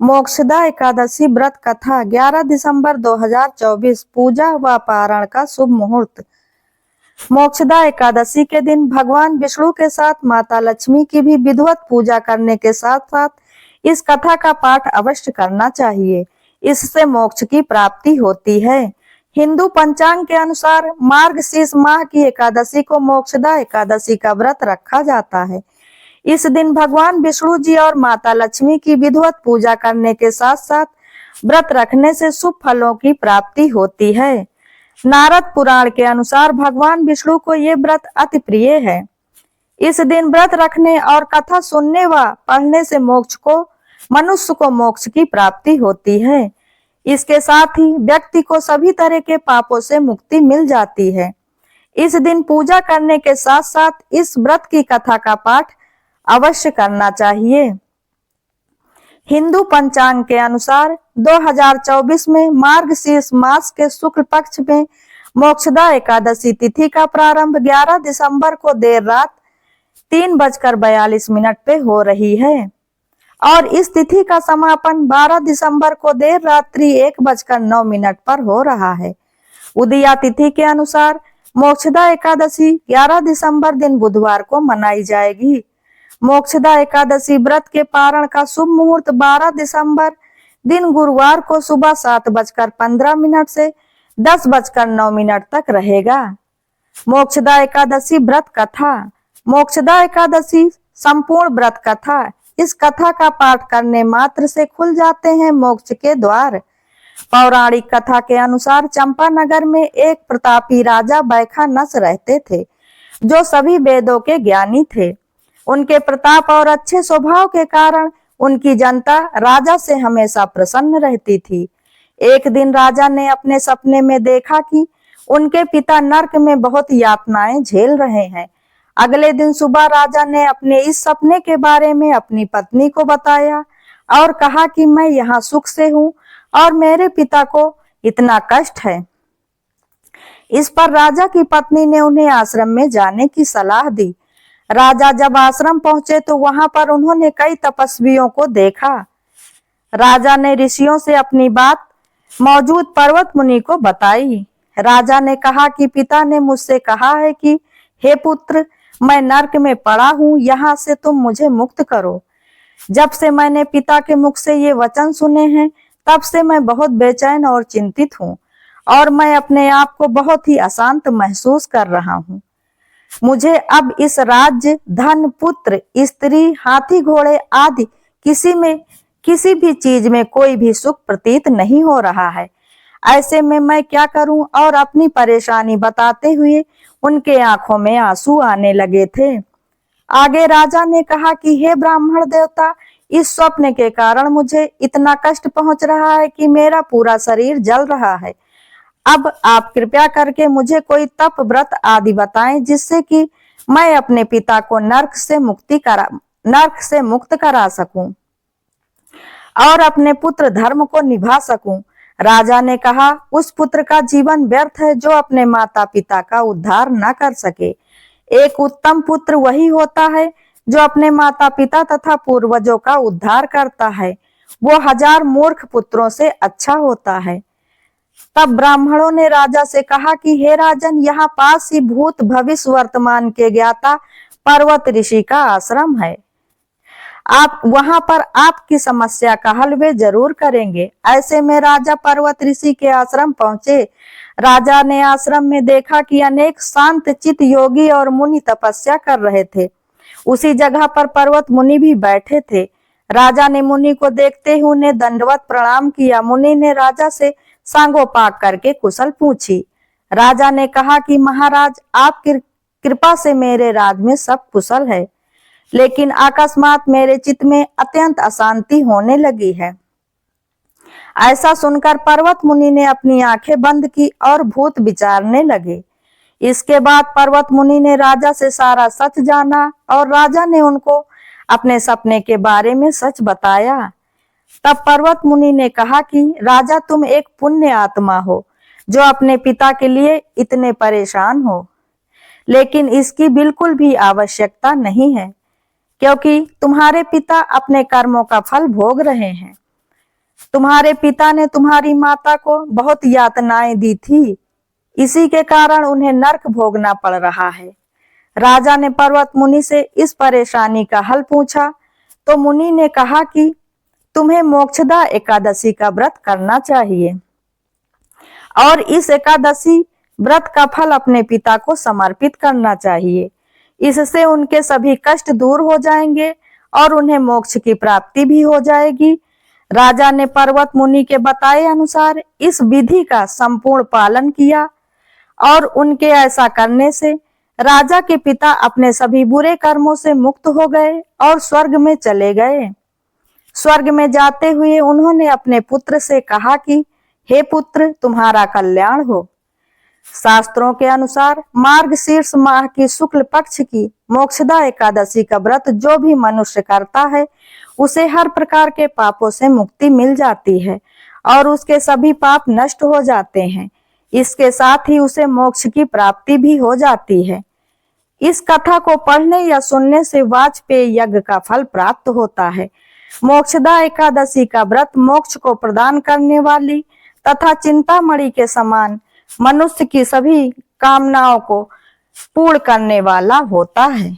मोक्षदा एकादशी व्रत कथा 11 दिसंबर 2024 पूजा व पारण का शुभ मुहूर्त। मोक्षदा एकादशी के दिन भगवान विष्णु के साथ माता लक्ष्मी की भी विधिवत पूजा करने के साथ साथ इस कथा का पाठ अवश्य करना चाहिए। इससे मोक्ष की प्राप्ति होती है। हिंदू पंचांग के अनुसार मार्गशीर्ष माह की एकादशी को मोक्षदा एकादशी का व्रत रखा जाता है। इस दिन भगवान विष्णु जी और माता लक्ष्मी की विधिवत पूजा करने के साथ साथ व्रत रखने से शुभ फलों की प्राप्ति होती है। नारद पुराण के अनुसार भगवान विष्णु को ये व्रत अति प्रिय है। इस दिन व्रत रखने और कथा सुनने व पढ़ने से मनुष्य को मोक्ष की प्राप्ति होती है। इसके साथ ही व्यक्ति को सभी तरह के पापों से मुक्ति मिल जाती है। इस दिन पूजा करने के साथ साथ इस व्रत की कथा का पाठ अवश्य करना चाहिए। हिंदू पंचांग के अनुसार 2024 में मार्गशीर्ष मास के शुक्ल पक्ष में मोक्षदा एकादशी तिथि का प्रारंभ 11 दिसंबर को देर रात 3:42 पे हो रही है और इस तिथि का समापन 12 दिसंबर को देर रात्रि 1:09 पर हो रहा है। उदया तिथि के अनुसार मोक्षदा एकादशी 11 दिसंबर दिन बुधवार को मनाई जाएगी। मोक्षदा एकादशी व्रत के पारण का शुभ मुहूर्त 12 दिसंबर दिन गुरुवार को सुबह 7:15 से 10:09 तक रहेगा। मोक्षदा एकादशी व्रत कथा। मोक्षदा एकादशी संपूर्ण व्रत कथा। इस कथा का पाठ करने मात्र से खुल जाते हैं मोक्ष के द्वार। पौराणिक कथा के अनुसार चंपानगर में एक प्रतापी राजा बैखानस रहते थे, जो सभी वेदों के ज्ञानी थे। उनके प्रताप और अच्छे स्वभाव के कारण उनकी जनता राजा से हमेशा प्रसन्न रहती थी। एक दिन राजा ने अपने सपने में देखा कि उनके पिता नरक में बहुत यातनाएं झेल रहे हैं। अगले दिन सुबह राजा ने अपने इस सपने के बारे में अपनी पत्नी को बताया और कहा कि मैं यहाँ सुख से हूँ और मेरे पिता को इतना कष्ट है। इस पर राजा की पत्नी ने उन्हें आश्रम में जाने की सलाह दी। राजा जब आश्रम पहुंचे तो वहां पर उन्होंने कई तपस्वियों को देखा। राजा ने ऋषियों से अपनी बात मौजूद पर्वत मुनि को बताई। राजा ने कहा कि पिता ने मुझसे कहा है कि हे पुत्र, मैं नरक में पड़ा हूँ, यहाँ से तुम मुझे मुक्त करो। जब से मैंने पिता के मुख से ये वचन सुने हैं तब से मैं बहुत बेचैन और चिंतित हूँ और मैं अपने आप को बहुत ही अशांत महसूस कर रहा हूँ। मुझे अब इस राज्य, धन, पुत्र, स्त्री, हाथी, घोड़े आदि किसी भी चीज में कोई भी सुख प्रतीत नहीं हो रहा है। ऐसे में मैं क्या करूं? और अपनी परेशानी बताते हुए उनके आंखों में आंसू आने लगे थे। आगे राजा ने कहा कि हे ब्राह्मण देवता, इस स्वप्न के कारण मुझे इतना कष्ट पहुंच रहा है कि मेरा पूरा शरीर जल रहा है। अब आप कृपया करके मुझे कोई तप, व्रत आदि बताएं जिससे कि मैं अपने पिता को नरक से मुक्त करा सकूं और अपने पुत्र धर्म को निभा सकूं। राजा ने कहा, उस पुत्र का जीवन व्यर्थ है जो अपने माता पिता का उद्धार न कर सके। एक उत्तम पुत्र वही होता है जो अपने माता पिता तथा पूर्वजों का उद्धार करता है। वो 1000 मूर्ख पुत्रों से अच्छा होता है। तब ब्राह्मणों ने राजा से कहा कि हे राजन, यहाँ पास ही भूत, भविष्य, वर्तमान के ज्ञाता पर्वत ऋषि का आश्रम है। आप वहां पर आपकी समस्या का हल वे जरूर करेंगे। ऐसे में राजा पर्वत ऋषि के आश्रम पहुंचे। राजा ने आश्रम में देखा कि अनेक शांत चित योगी और मुनि तपस्या कर रहे थे। उसी जगह पर पर्वत मुनि भी बैठे थे। राजा ने मुनि को देखते ही उन्हें दंडवत प्रणाम किया। मुनि ने राजा से सांगोपांग करके कुशल पूछी। राजा ने कहा कि महाराज, आपकी कृपा से मेरे राज में सब कुशल है, लेकिन अकस्मात मेरे चित्त में अत्यंत अशांति होने लगी है। ऐसा सुनकर पर्वत मुनि ने अपनी आंखें बंद की और भूत विचारने लगे। इसके बाद पर्वत मुनि ने राजा से सारा सच जाना और राजा ने उनको अपने सपने के बारे में सच बताया। तब पर्वत मुनि ने कहा कि राजा, तुम एक पुण्य आत्मा हो जो अपने पिता के लिए इतने परेशान हो, लेकिन इसकी बिल्कुल भी आवश्यकता नहीं है, क्योंकि तुम्हारे पिता अपने कर्मों का फल भोग रहे हैं। तुम्हारे पिता ने तुम्हारी माता को बहुत यातनाएं दी थी, इसी के कारण उन्हें नर्क भोगना पड़ रहा है। राजा ने पर्वत मुनि से इस परेशानी का हल पूछा तो मुनि ने कहा कि तुम्हें मोक्षदा एकादशी का व्रत करना चाहिए और इस एकादशी व्रत का फल अपने पिता को समर्पित करना चाहिए। इससे उनके सभी कष्ट दूर हो जाएंगे और उन्हें मोक्ष की प्राप्ति भी हो जाएगी। राजा ने पर्वत मुनि के बताए अनुसार इस विधि का संपूर्ण पालन किया और उनके ऐसा करने से राजा के पिता अपने सभी बुरे कर्मों से मुक्त हो गए और स्वर्ग में चले गए। स्वर्ग में जाते हुए उन्होंने अपने पुत्र से कहा कि हे पुत्र, तुम्हारा कल्याण हो। शास्त्रों के अनुसार मार्गशीर्ष माह की शुक्ल पक्ष की मोक्षदा एकादशी का व्रत जो भी मनुष्य करता है उसे हर प्रकार के पापों से मुक्ति मिल जाती है और उसके सभी पाप नष्ट हो जाते हैं। इसके साथ ही उसे मोक्ष की प्राप्ति भी हो जाती है। इस कथा को पढ़ने या सुनने से वाजपेयी यज्ञ का फल प्राप्त होता है। मोक्षदा एकादशी का व्रत मोक्ष को प्रदान करने वाली तथा चिंतामणि के समान मनुष्य की सभी कामनाओं को पूर्ण करने वाला होता है।